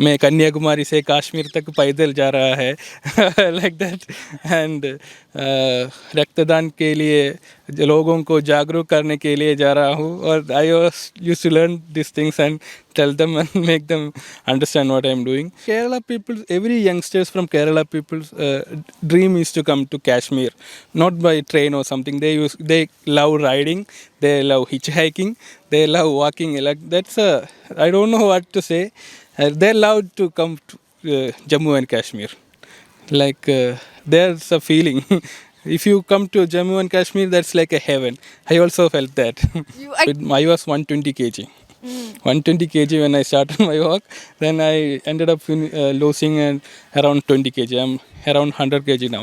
मैं कन्याकुमारी से कश्मीर तक पैदल जा रहा है लाइक दैट एंड रक्तदान के लिए लोगों को जागरूक करने के लिए जा रहा हूँ और I was used to learn this things and tell them and make them understand what I'm doing. Kerala people, every youngsters from Kerala people's dream is to come to Kashmir, not by train or something. They love riding, they love hitchhiking, they love walking. Like that's I don't know what to say. They love to come to Jammu and Kashmir. Like there's a feeling. If you come to Jammu and Kashmir, that's like a heaven. I also felt that. I was 120 kg. 120 kg when I started my walk. Then I ended up losing around 20 kg. I'm around 100 kg now.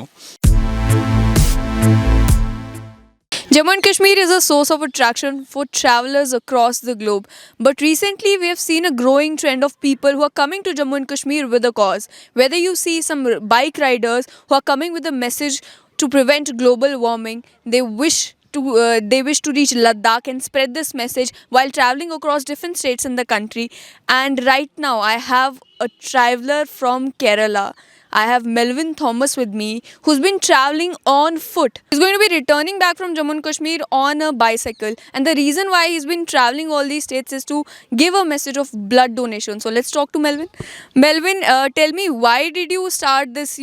Jammu and Kashmir is a source of attraction for travelers across the globe. But recently, we have seen a growing trend of people who are coming to Jammu and Kashmir with a cause. Whether you see some bike riders who are coming with a message to prevent global warming, they wish to reach Ladakh and spread this message while traveling across different states in the country. And right now, I have a traveler from Kerala. I have Melvin Thomas with me, who's been traveling on foot. He's going to be returning back from Jammu and Kashmir on a bicycle. And the reason why he's been traveling all these states is to give a message of blood donation. So let's talk to Melvin. Melvin, tell me, why did you start this,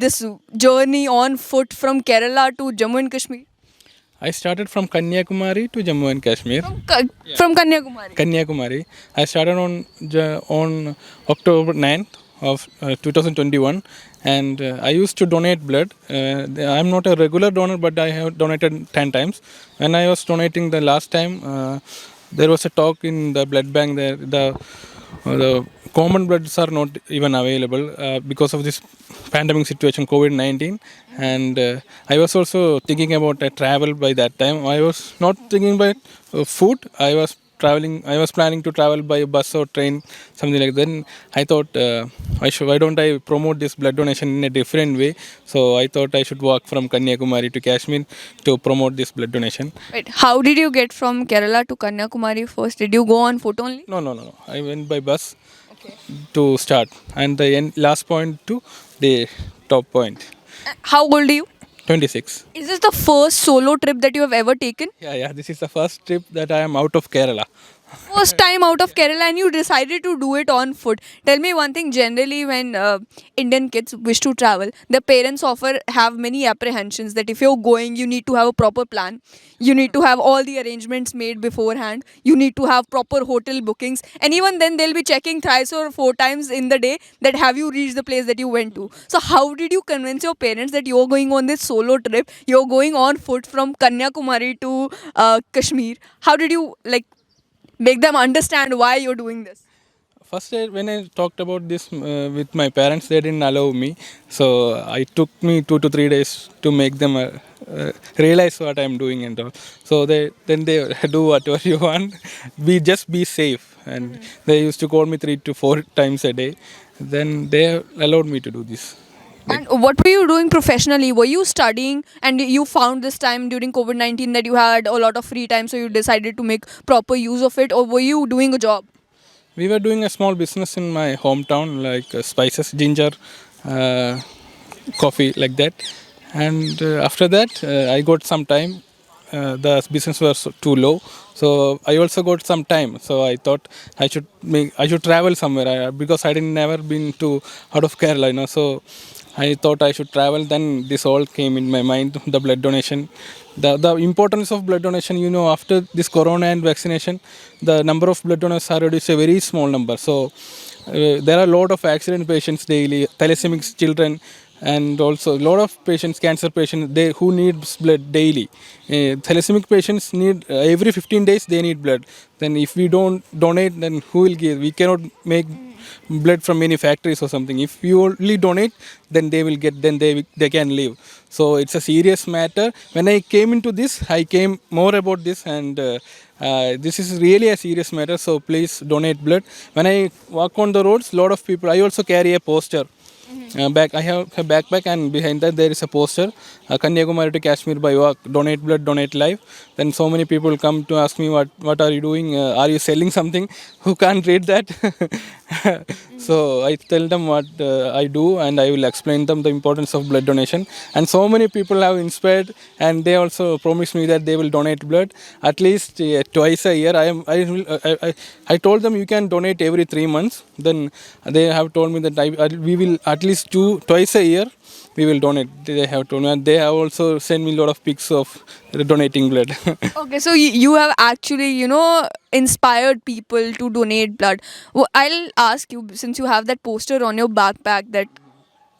this journey on foot from Kerala to Jammu and Kashmir? I started from Kanyakumari to Jammu and Kashmir. From Kanyakumari. Kanyakumari. I started on October 9th of 2021, and I used to donate blood. I'm not a regular donor, but I have donated 10 times. When I was donating the last time, there was a talk in the blood bank there. The common bloods are not even available because of this pandemic situation, COVID-19. And I was also thinking about travel by that time. I was not thinking about food. I was planning to travel by bus or train, something like that. Then I thought, why don't I promote this blood donation in a different way? So I thought I should walk from Kanyakumari to Kashmir to promote this blood donation. Wait, how did you get from Kerala to Kanyakumari first? Did you go on foot only? No. I went by bus to start, and the last point to the top point. How old are you? 26. Is this the first solo trip that you have ever taken? Yeah. This is the first trip that I am out of Kerala. First time out of Kerala and you decided to do it on foot. Tell me one thing, generally when Indian kids wish to travel, their parents have many apprehensions that if you're going, you need to have a proper plan. You need to have all the arrangements made beforehand. You need to have proper hotel bookings. And even then they'll be checking thrice or four times in the day that have you reached the place that you went to. So how did you convince your parents that you're going on this solo trip? You're going on foot from Kanyakumari to Kashmir. How did you make them understand why you're doing this? First, when I talked about this with my parents, they didn't allow me. So it took me 2 to 3 days to make them realize what I'm doing and all. So they do whatever you want. Be safe. And they used to call me 3 to 4 times a day. Then they allowed me to do this. And what were you doing professionally? Were you studying and you found this time during COVID-19 that you had a lot of free time, so you decided to make proper use of it, or were you doing a job? We were doing a small business in my hometown, like spices, ginger, coffee, like that. And after that, I got some time. The business was too low, so I also got some time. So I thought I should travel somewhere because I didn't never been to out of Kerala, So I thought I should travel. Then this all came in my mind: the blood donation, the importance of blood donation. After this corona and vaccination, the number of blood donors are reduced a very small number. So there are a lot of accident patients daily, thalassemia children, and also a lot of patients, cancer patients, who need blood daily. Thalassemia patients need every 15 days they need blood. Then if we don't donate, then who will give? We cannot make blood from any factories or something. If you only donate, then they will get, then they can live. So it's a serious matter. When I came into this, I came more about this, and this is really a serious matter. So please donate blood. When I walk on the roads, a lot of people. I also carry a poster. I have a backpack, and behind that there is a poster: Kanyakumari to Kashmir by walk. Donate blood, donate life. Then so many people come to ask me, what are you doing? Are you selling something? Who can't read that? So I tell them what I do, and I will explain them the importance of blood donation. And so many people have inspired, and they also promised me that they will donate blood at least twice a year. I told them you can donate every 3 months. Then they have told me that we will at least do twice a year. We will donate. They have told me, and they have also sent me a lot of pics of donating blood. Okay, so you have actually, inspired people to donate blood. I'll ask you, since you have that poster on your backpack that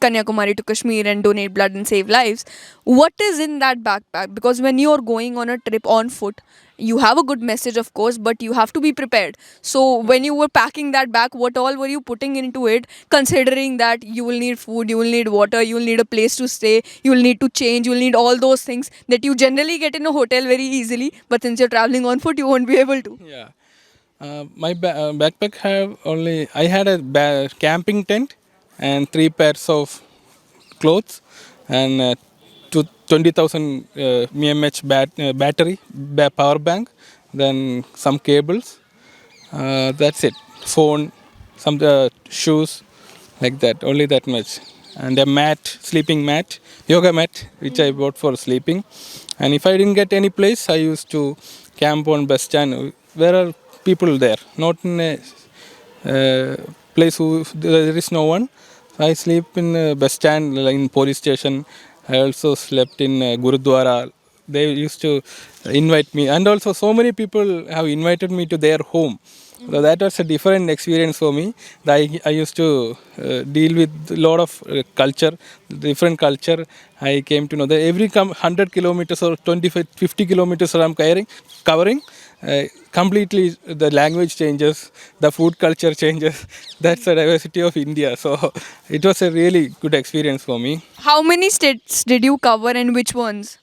Kanyakumari to Kashmir and donate blood and save lives, what is in that backpack? Because when you're going on a trip on foot, you have a good message, of course, but you have to be prepared. So when you were packing that bag, what all were you putting into it, considering that you will need food, you will need water, you will need a place to stay, you will need to change, you will need all those things that you generally get in a hotel very easily, but since you're traveling on foot, you won't be able to. Yeah. My backpack have only I had a camping tent and 3 pairs of clothes and 20,000 mAh battery power bank, then some cables. That's it. Phone, some shoes, like that. Only that much. And a mat, sleeping mat, yoga mat, which I bought for sleeping. And if I didn't get any place, I used to camp on bus stand. Where are people there? Not in a place who there is no one. I sleep in bus stand, like in police station. I also slept in Gurudwara. They used to invite me, and also so many people have invited me to their home. So that was a different experience for me. I used to deal with a lot of culture, different culture. I came to know that every 100 kilometers or 25, 50 kilometers that I'm covering completely the language changes, the food culture changes. That's the diversity of India. So it was a really good experience for me. How many states did you cover and which ones?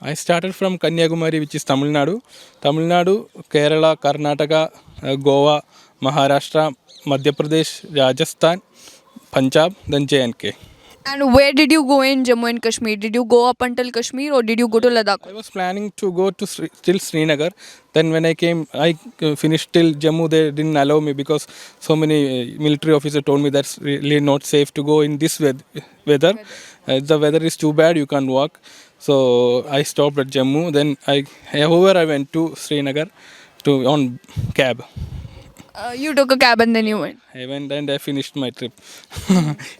I started from Kanyakumari, which is Tamil Nadu. Tamil Nadu, Kerala, Karnataka, Goa, Maharashtra, Madhya Pradesh, Rajasthan, Punjab, then J&K. And where did you go in Jammu and Kashmir? Did you go up until Kashmir or did you go to Ladakh? I was planning to go to till Srinagar. Then when I came, I finished till Jammu. They didn't allow me because so many military officers told me that's really not safe to go in this weather. The weather is too bad. You can't walk. So I stopped at Jammu. Then however, I went to Srinagar on cab. You took a cab and then you went. I went and I finished my trip.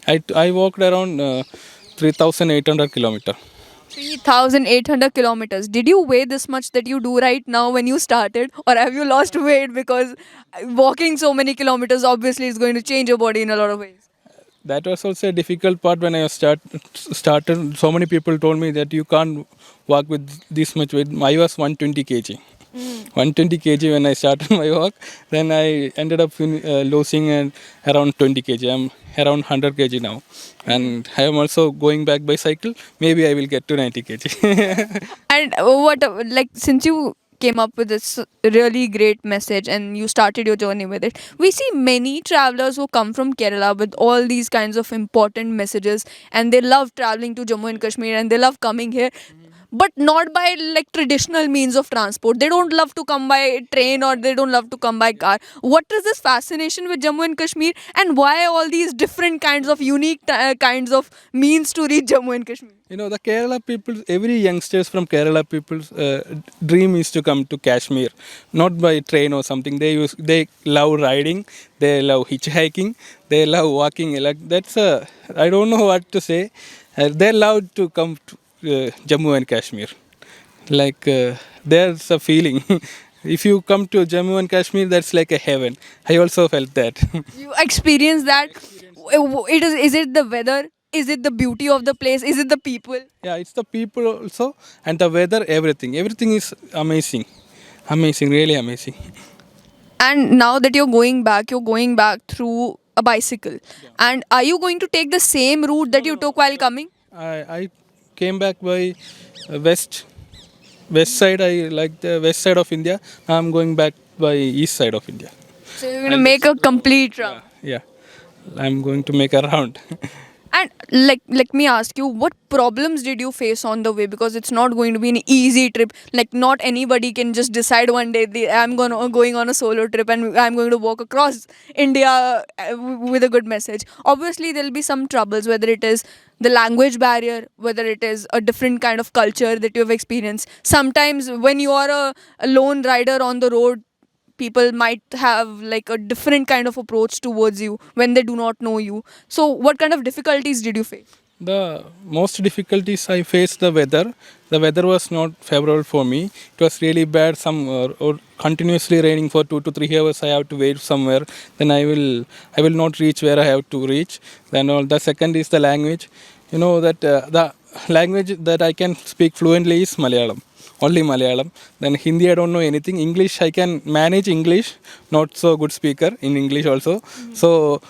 I walked around 3,800 kilometers. 3,800 kilometers. Did you weigh this much that you do right now when you started? Or have you lost weight because walking so many kilometers obviously is going to change your body in a lot of ways? That was also a difficult part when I started. So many people told me that you can't walk with this much weight. I was 120 kg. 120 kg when I started my walk. Then I ended up losing around 20 kg. I'm around 100 kg now. And I am also going back by cycle. Maybe I will get to 90 kg. And since you came up with this really great message and you started your journey with it, we see many travelers who come from Kerala with all these kinds of important messages and they love traveling to Jammu and Kashmir and they love coming here, but not by like traditional means of transport. They don't love to come by train or they don't love to come by car. What is this fascination with Jammu and Kashmir, and why all these different kinds of unique kinds of means to reach Jammu and Kashmir? You know, the Kerala people, every youngsters from Kerala people's dream is to come to Kashmir, not by train or something. They love riding, they love hitchhiking, they love walking. Like I don't know what to say. They love to come to Jammu and Kashmir. Like there's a feeling. If you come to Jammu and Kashmir, that's like a heaven. I also felt that. You experience that. It is. Is it the weather? Is it the beauty of the place? Is it the people? Yeah, it's the people also and the weather, everything. Everything is amazing. Amazing, really amazing. And now that you're going back through a bicycle. And are you going to take the same route that you took while coming? I came back by west side. I like the west side of India. Now I'm going back by east side of India. So you're going to make a complete round. Yeah, I'm going to make a round. And let me ask you, what problems did you face on the way? Because it's not going to be an easy trip. Like not anybody can just decide one day I'm going on a solo trip and I'm going to walk across India with a good message. Obviously, there'll be some troubles, whether it is the language barrier, whether it is a different kind of culture that you have experienced. Sometimes when you are a lone rider on the road, people might have like a different kind of approach towards you when they do not know you. So what kind of difficulties did you face? The most difficulties I faced the weather. The weather was not favorable for me. It was really bad. Or continuously raining for 2 to 3 hours. I have to wait somewhere. Then I will not reach where I have to reach. Then all the second is the language. You know that the language that I can speak fluently is Malayalam. Only Malayalam. Then Hindi I don't know anything. English I can manage English. Not so good speaker in English also. So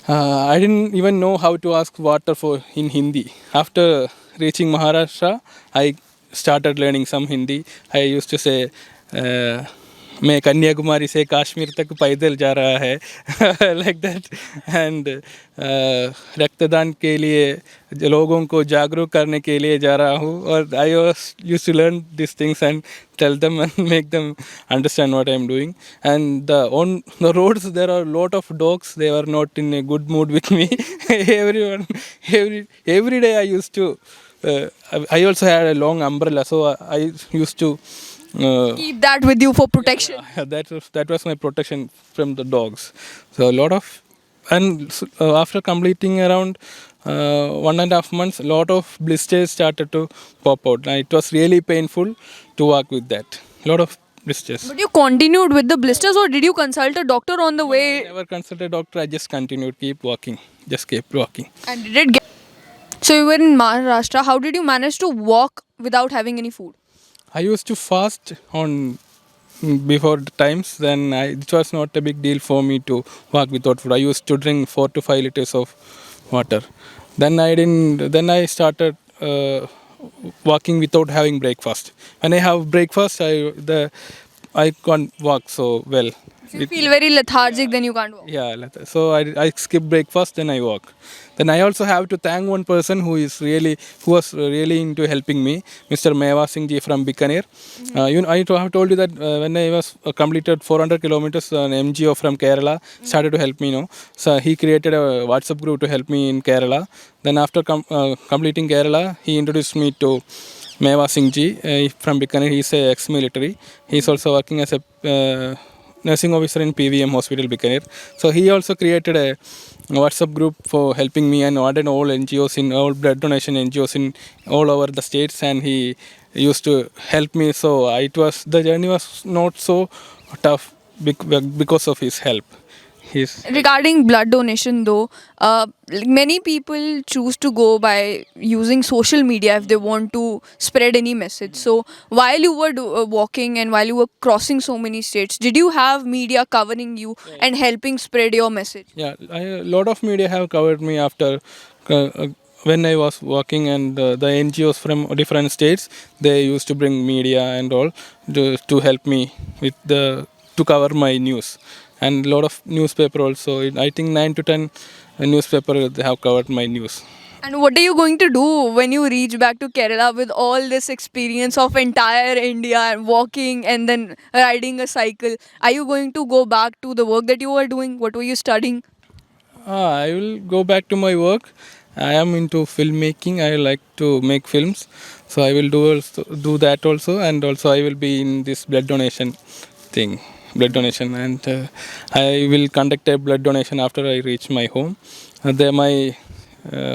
I didn't even know how to ask water for in Hindi. After reaching Maharashtra, I started learning some Hindi. I used to say, मैं कन्याकुमारी से कश्मीर तक पैदल जा रहा है like that and रक्तदान के लिए लोगों को जागरूक करने के लिए जा रहा हूँ और I used to learn this things and tell them and make them understand what I am doing. And on the roads there are a lot of dogs. They were not in a good mood with me. Everyone, every day I used to. I also had a long umbrella, so I used to. Keep that with you for protection. That was my protection from the dogs. So a lot of, and after completing around 1.5 months, a lot of blisters started to pop out. And it was really painful to walk with that. A lot of blisters. But you continued with the blisters, or did you consult a doctor on the I way? never consulted a doctor. I just continued, keep walking, just kept walking. And did it get? So you were in Maharashtra. How did you manage to walk without having any food? I used to fast on before the times. Then it was not a big deal for me to walk without food. I used to drink 4 to 5 liters of water. Then I didn't. Then I started walking without having breakfast. When I have breakfast, I can't walk so well. If you feel very lethargic, then you can't walk. Yeah, so I skip breakfast, then I walk. Then I also have to thank one person who was really into helping me, Mr. Meva Singh ji from Bikaner. I have told you that when I was completed 400 kilometers, an MGO from Kerala started to help me. So he created a WhatsApp group to help me in Kerala. Then after completing Kerala, he introduced me to Meva Singh ji from Bikaner. He's a ex-military. He's also working as a nursing officer in PVM Hospital Bikaner. So he also created a WhatsApp group for helping me and added all NGOs in all blood donation NGOs in all over the states, and he used to help me. So the journey was not so tough because of his help. Regarding blood donation, though, many people choose to go by using social media if they want to spread any message. So, while you were walking and while you were crossing so many states, did you have media covering you and helping spread your message? Yeah, a lot of media have covered me after. When I was walking, and the NGOs from different states, they used to bring media and all to help me with to cover my news. And a lot of newspaper also. I think 9 to 10 newspaper they have covered my news. And what are you going to do when you reach back to Kerala with all this experience of entire India and walking and then riding a cycle? Are you going to go back to the work that you were doing? What were you studying? I will go back to my work. I am into filmmaking. I like to make films, so I will do that also, and also I will be in this blood donation thing. Blood donation, and I will conduct a blood donation after I reach my home. My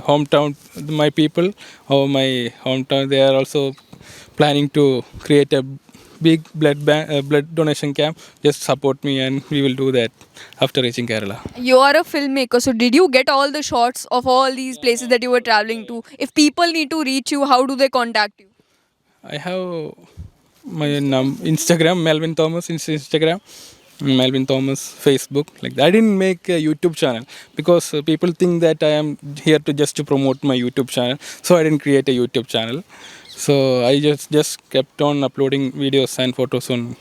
hometown, my people of my hometown, they are also planning to create a big blood donation camp. Just support me, and we will do that after reaching Kerala. You are a filmmaker, so did you get all the shots of all these places that you were traveling to? If people need to reach you, how do they contact you? I have my Instagram, Melvin Thomas Instagram, Melvin Thomas Facebook. Like that. I didn't make a YouTube channel because people think that I am here to promote my YouTube channel. So I didn't create a YouTube channel. So I just kept on uploading videos and photos on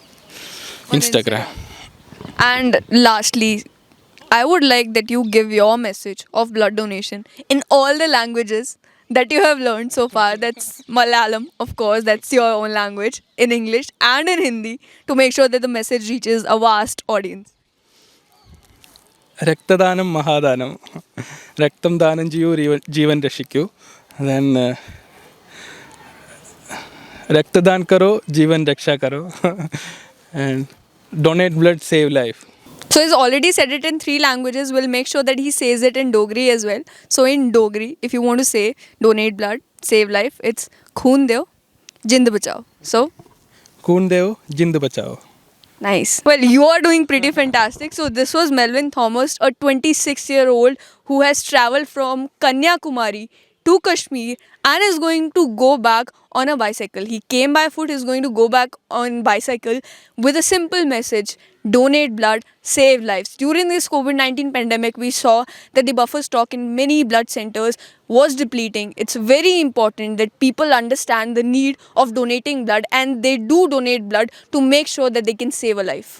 Instagram. And lastly, I would like that you give your message of blood donation in all the languages that you have learned so far. That's Malayalam, of course, that's your own language, in English and in Hindi, to make sure that the message reaches a vast audience. രക്തദാനം മഹാദാനം. രക്തം ദാനം ചെയ്യൂ, ജീവൻ രക്ഷിക്കൂ. Then രക്തദാൻ കരോ, ജീവൻ രക്ഷാ കരോ. And donate blood, save life. So he's already said it in 3 languages. We'll make sure that he says it in Dogri as well. So in Dogri, if you want to say donate blood, save life, it's Khoon Deo, Jind Bachao. So खून देओ, जिंद बचाओ. nice. Well, you are doing pretty fantastic. So this was Melvin Thomas, a 26-year-old who has traveled from Kanyakumari to Kashmir and is going to go back on a bicycle. He came by foot, he's going to go back on bicycle with a simple message: donate blood, save lives. During this COVID-19 pandemic, we saw that the buffer stock in many blood centers was depleting. It's very important that people understand the need of donating blood, and they do donate blood to make sure that they can save a life.